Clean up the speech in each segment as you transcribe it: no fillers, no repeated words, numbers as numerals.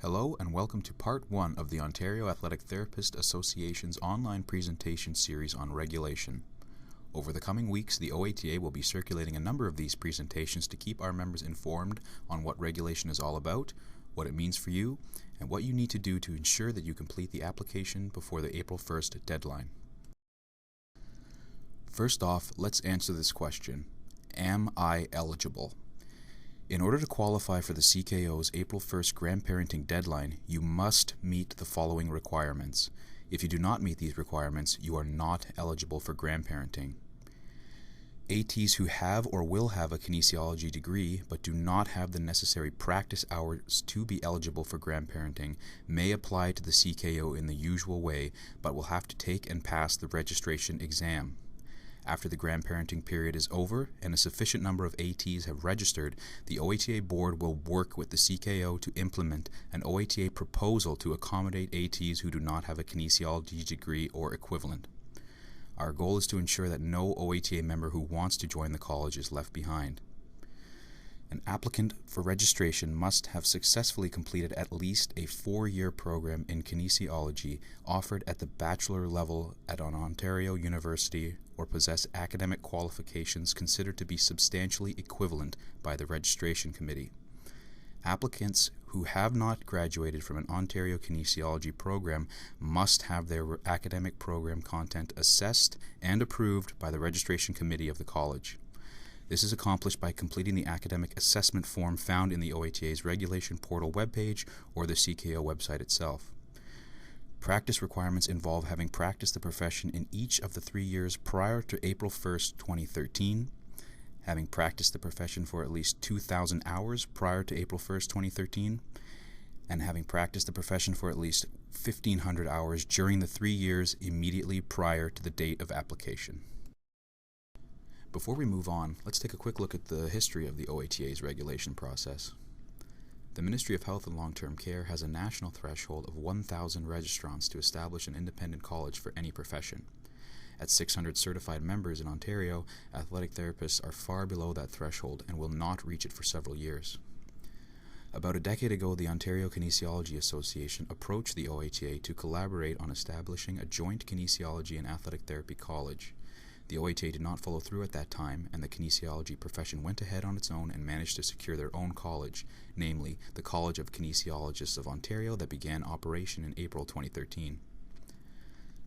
Hello and welcome to Part 1 of the Ontario Athletic Therapist Association's online presentation series on regulation. Over the coming weeks, the OATA will be circulating a number of these presentations to keep our members informed on what regulation is all about, what it means for you, and what you need to do to ensure that you complete the application before the April 1st deadline. First off, let's answer this question. Am I eligible? In order to qualify for the CKO's April 1st grandparenting deadline, you must meet the following requirements. If you do not meet these requirements, you are not eligible for grandparenting. ATs who have or will have a kinesiology degree but do not have the necessary practice hours to be eligible for grandparenting may apply to the CKO in the usual way, but will have to take and pass the registration exam. After the grandparenting period is over and a sufficient number of ATs have registered, the OATA board will work with the CKO to implement an OATA proposal to accommodate ATs who do not have a kinesiology degree or equivalent. Our goal is to ensure that no OATA member who wants to join the college is left behind. An applicant for registration must have successfully completed at least a 4-year program in kinesiology offered at the bachelor level at an Ontario university or possess academic qualifications considered to be substantially equivalent by the registration committee. Applicants who have not graduated from an Ontario kinesiology program must have their academic program content assessed and approved by the registration committee of the college. This is accomplished by completing the academic assessment form found in the OATA's regulation portal webpage or the CKO website itself. Practice requirements involve having practiced the profession in each of the 3 years prior to April 1st, 2013, having practiced the profession for at least 2,000 hours prior to April 1st, 2013, and having practiced the profession for at least 1,500 hours during the 3 years immediately prior to the date of application. Before we move on, let's take a quick look at the history of the OATA's regulation process. The Ministry of Health and Long-Term Care has a national threshold of 1,000 registrants to establish an independent college for any profession. At 600 certified members in Ontario, athletic therapists are far below that threshold and will not reach it for several years. About a decade ago, the Ontario Kinesiology Association approached the OATA to collaborate on establishing a joint kinesiology and athletic therapy college. The OATA did not follow through at that time, and the kinesiology profession went ahead on its own and managed to secure their own college, namely the College of Kinesiologists of Ontario, that began operation in April 2013.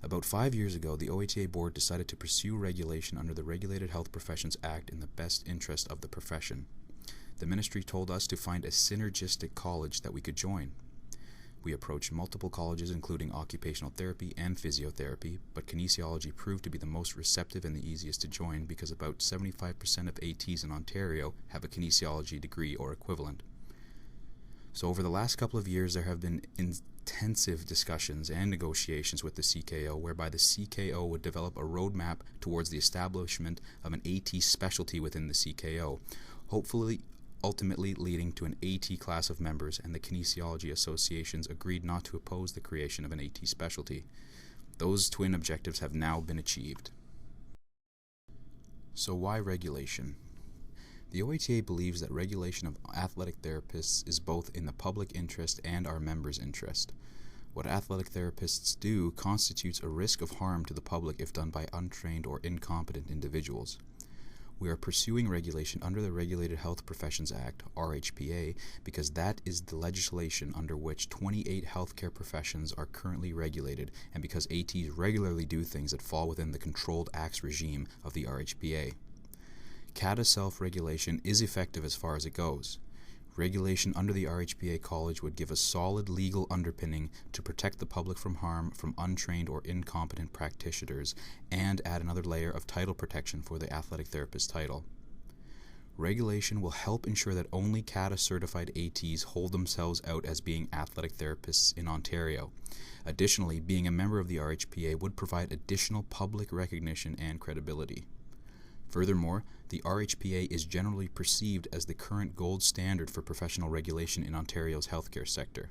About 5 years ago, the OATA board decided to pursue regulation under the Regulated Health Professions Act in the best interest of the profession. The ministry told us to find a synergistic college that we could join. We approached multiple colleges including occupational therapy and physiotherapy, but kinesiology proved to be the most receptive and the easiest to join because about 75% of ATs in Ontario have a kinesiology degree or equivalent. So over the last couple of years there have been intensive discussions and negotiations with the CKO whereby the CKO would develop a roadmap towards the establishment of an AT specialty within the CKO, hopefully ultimately leading to an AT class of members, and the kinesiology associations agreed not to oppose the creation of an AT specialty. Those twin objectives have now been achieved. So why regulation? The OATA believes that regulation of athletic therapists is both in the public interest and our members' interest. What athletic therapists do constitutes a risk of harm to the public if done by untrained or incompetent individuals. We are pursuing regulation under the Regulated Health Professions Act, RHPA, because that is the legislation under which 28 healthcare professions are currently regulated, and because ATs regularly do things that fall within the controlled acts regime of the RHPA. CATA self-regulation is effective as far as it goes. Regulation under the RHPA college would give a solid legal underpinning to protect the public from harm from untrained or incompetent practitioners and add another layer of title protection for the athletic therapist title. Regulation will help ensure that only CATA certified ATs hold themselves out as being athletic therapists in Ontario. Additionally, being a member of the RHPA would provide additional public recognition and credibility. Furthermore, the RHPA is generally perceived as the current gold standard for professional regulation in Ontario's healthcare sector.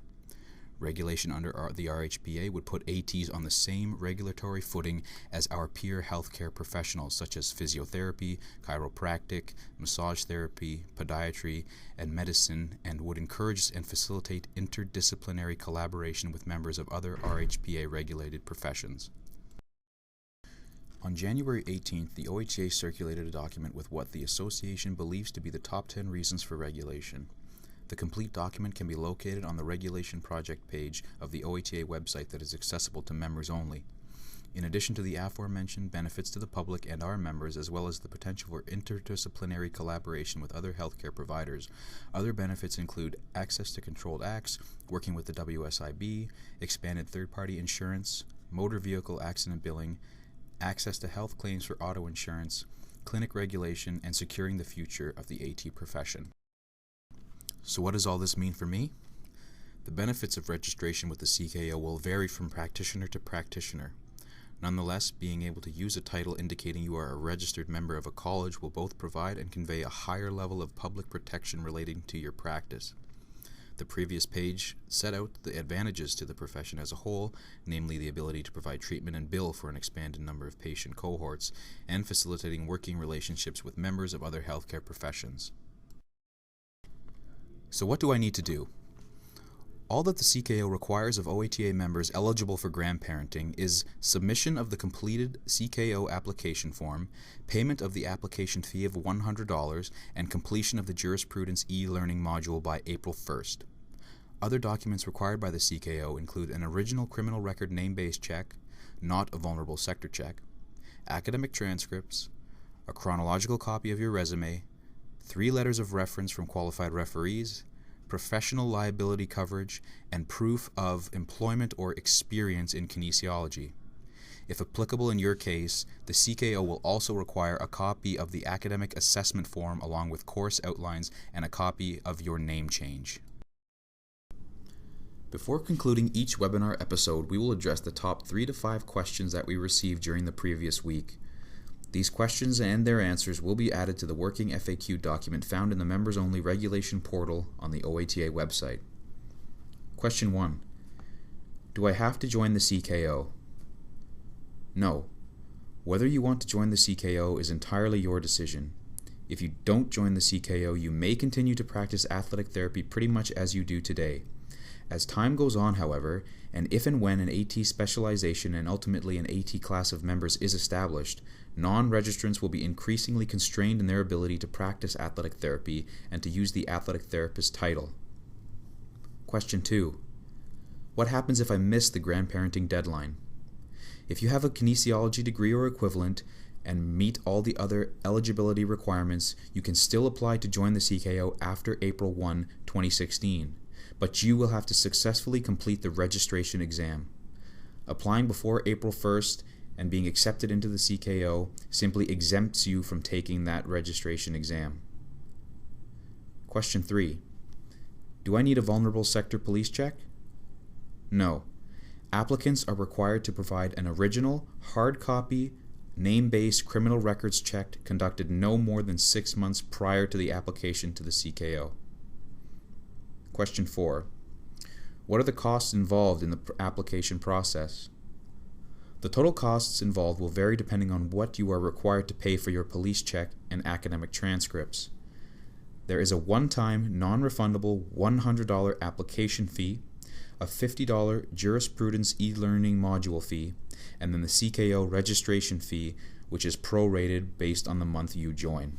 Regulation under the RHPA would put ATs on the same regulatory footing as our peer healthcare professionals such as physiotherapy, chiropractic, massage therapy, podiatry, and medicine, and would encourage and facilitate interdisciplinary collaboration with members of other RHPA-regulated professions. On January 18th, the OATA circulated a document with what the association believes to be the top 10 reasons for regulation. The complete document can be located on the Regulation Project page of the OATA website that is accessible to members only. In addition to the aforementioned benefits to the public and our members, as well as the potential for interdisciplinary collaboration with other healthcare providers, other benefits include access to controlled acts, working with the WSIB, expanded third-party insurance, motor vehicle accident billing, access to health claims for auto insurance, clinic regulation, and securing the future of the AT profession. So what does all this mean for me? The benefits of registration with the CKO will vary from practitioner to practitioner. Nonetheless, being able to use a title indicating you are a registered member of a college will both provide and convey a higher level of public protection relating to your practice. The previous page set out the advantages to the profession as a whole, namely the ability to provide treatment and bill for an expanded number of patient cohorts, and facilitating working relationships with members of other healthcare professions. So what do I need to do? All that the CKO requires of OATA members eligible for grandparenting is submission of the completed CKO application form, payment of the application fee of $100, and completion of the jurisprudence e-learning module by April 1st. Other documents required by the CKO include an original criminal record name-based check, not a vulnerable sector check, academic transcripts, a chronological copy of your resume, 3 letters of reference from qualified referees, professional liability coverage, and proof of employment or experience in kinesiology. If applicable in your case, the CKO will also require a copy of the academic assessment form along with course outlines and a copy of your name change. Before concluding each webinar episode, we will address the top 3 to 5 questions that we received during the previous week. These questions and their answers will be added to the working FAQ document found in the members-only regulation portal on the OATA website. Question 1. Do I have to join the CKO? No. Whether you want to join the CKO is entirely your decision. If you don't join the CKO, you may continue to practice athletic therapy pretty much as you do today. As time goes on, however, and if and when an AT specialization and ultimately an AT class of members is established, non-registrants will be increasingly constrained in their ability to practice athletic therapy and to use the athletic therapist title. Question 2. What happens if I miss the grandparenting deadline? If you have a kinesiology degree or equivalent and meet all the other eligibility requirements, you can still apply to join the CKO after April 1, 2016. But you will have to successfully complete the registration exam. Applying before April 1st and being accepted into the CKO simply exempts you from taking that registration exam. Question 3. Do I need a vulnerable sector police check? No. Applicants are required to provide an original, hard copy, name-based criminal records check conducted no more than 6 months prior to the application to the CKO. Question 4. What are the costs involved in the application process? The total costs involved will vary depending on what you are required to pay for your police check and academic transcripts. There is a one-time, non-refundable $100 application fee, a $50 jurisprudence e-learning module fee, and then the CKO registration fee, which is prorated based on the month you join.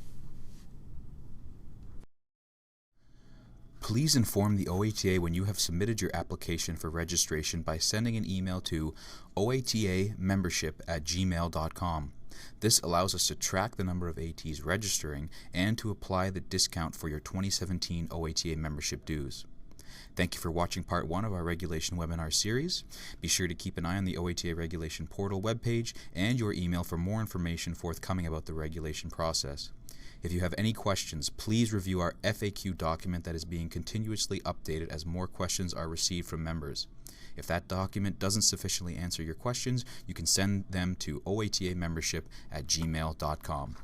Please inform the OATA when you have submitted your application for registration by sending an email to oatamembership@gmail.com. This allows us to track the number of ATs registering and to apply the discount for your 2017 OATA membership dues. Thank you for watching part 1 of our regulation webinar series. Be sure to keep an eye on the OATA regulation portal webpage and your email for more information forthcoming about the regulation process. If you have any questions, please review our FAQ document that is being continuously updated as more questions are received from members. If that document doesn't sufficiently answer your questions, you can send them to oatamembership@gmail.com.